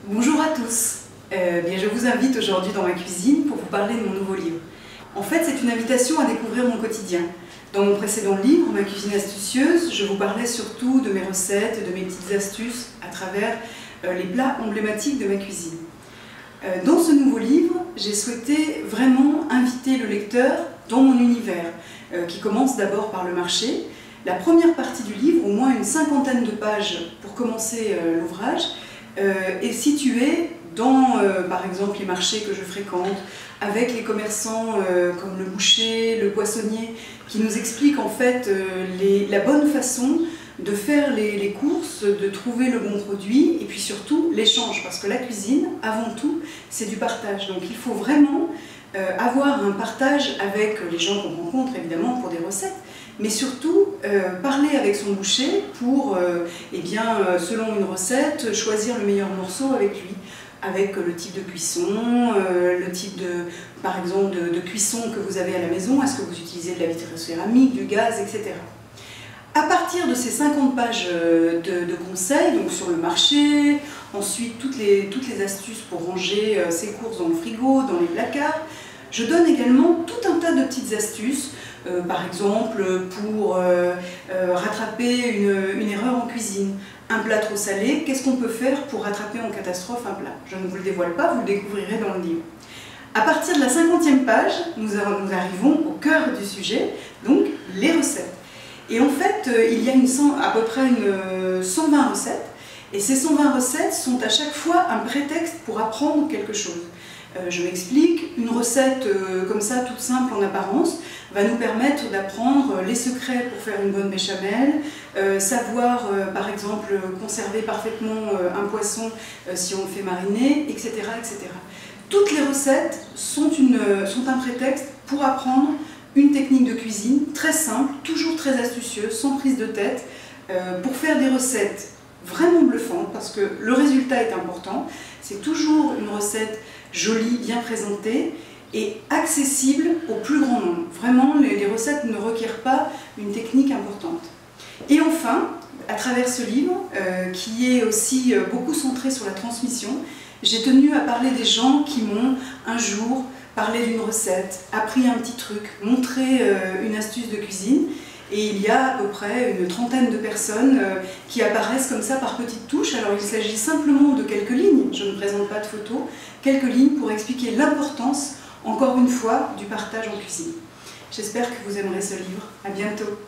Bonjour à tous, je vous invite aujourd'hui dans ma cuisine pour vous parler de mon nouveau livre. En fait, c'est une invitation à découvrir mon quotidien. Dans mon précédent livre, Ma cuisine astucieuse, je vous parlais surtout de mes recettes et de mes petites astuces à travers les plats emblématiques de ma cuisine. Dans ce nouveau livre, j'ai souhaité vraiment inviter le lecteur dans mon univers, qui commence d'abord par le marché. La première partie du livre, au moins une cinquantaine de pages pour commencer l'ouvrage, est située dans, par exemple, les marchés que je fréquente, avec les commerçants comme le boucher, le poissonnier, qui nous expliquent en fait la bonne façon de faire les courses, de trouver le bon produit, et puis surtout l'échange, parce que la cuisine, avant tout, c'est du partage. Donc il faut vraiment avoir un partage avec les gens qu'on rencontre, évidemment, pour des recettes, mais surtout parler avec son boucher pour, selon une recette, choisir le meilleur morceau avec lui, avec le type de cuisson, le type par exemple, de cuisson que vous avez à la maison, est-ce que vous utilisez de la vitrocéramique, du gaz, etc. À partir de ces 50 pages de conseils, donc sur le marché, ensuite toutes les astuces pour ranger ses courses dans le frigo, dans les placards, je donne également tout un tas de petites astuces, par exemple pour rattraper une erreur en cuisine, un plat trop salé, qu'est-ce qu'on peut faire pour rattraper en catastrophe un plat? Je ne vous le dévoile pas, vous le découvrirez dans le livre. À partir de la 50e page, nous arrivons au cœur du sujet, donc les recettes. Et en fait, il y a à peu près 120 recettes, et ces 120 recettes sont à chaque fois un prétexte pour apprendre quelque chose. Je m'explique, une recette comme ça, toute simple en apparence, va nous permettre d'apprendre les secrets pour faire une bonne béchamel, savoir par exemple conserver parfaitement un poisson si on le fait mariner, etc., etc. Toutes les recettes sont un prétexte pour apprendre une technique de cuisine très simple, toujours très astucieuse, sans prise de tête, pour faire des recettes vraiment bluffantes, parce que le résultat est important. C'est toujours une recette jolie, bien présentée et accessible au plus grand nombre. Vraiment, les recettes ne requièrent pas une technique importante. Et enfin, à travers ce livre, qui est aussi beaucoup centré sur la transmission, j'ai tenu à parler des gens qui m'ont un jour parlé d'une recette, appris un petit truc, montré une astuce de cuisine. Et il y a à peu près une trentaine de personnes qui apparaissent comme ça par petites touches. Alors il s'agit simplement de quelques lignes, je ne présente pas de photos, quelques lignes pour expliquer l'importance, encore une fois, du partage en cuisine. J'espère que vous aimerez ce livre. À bientôt.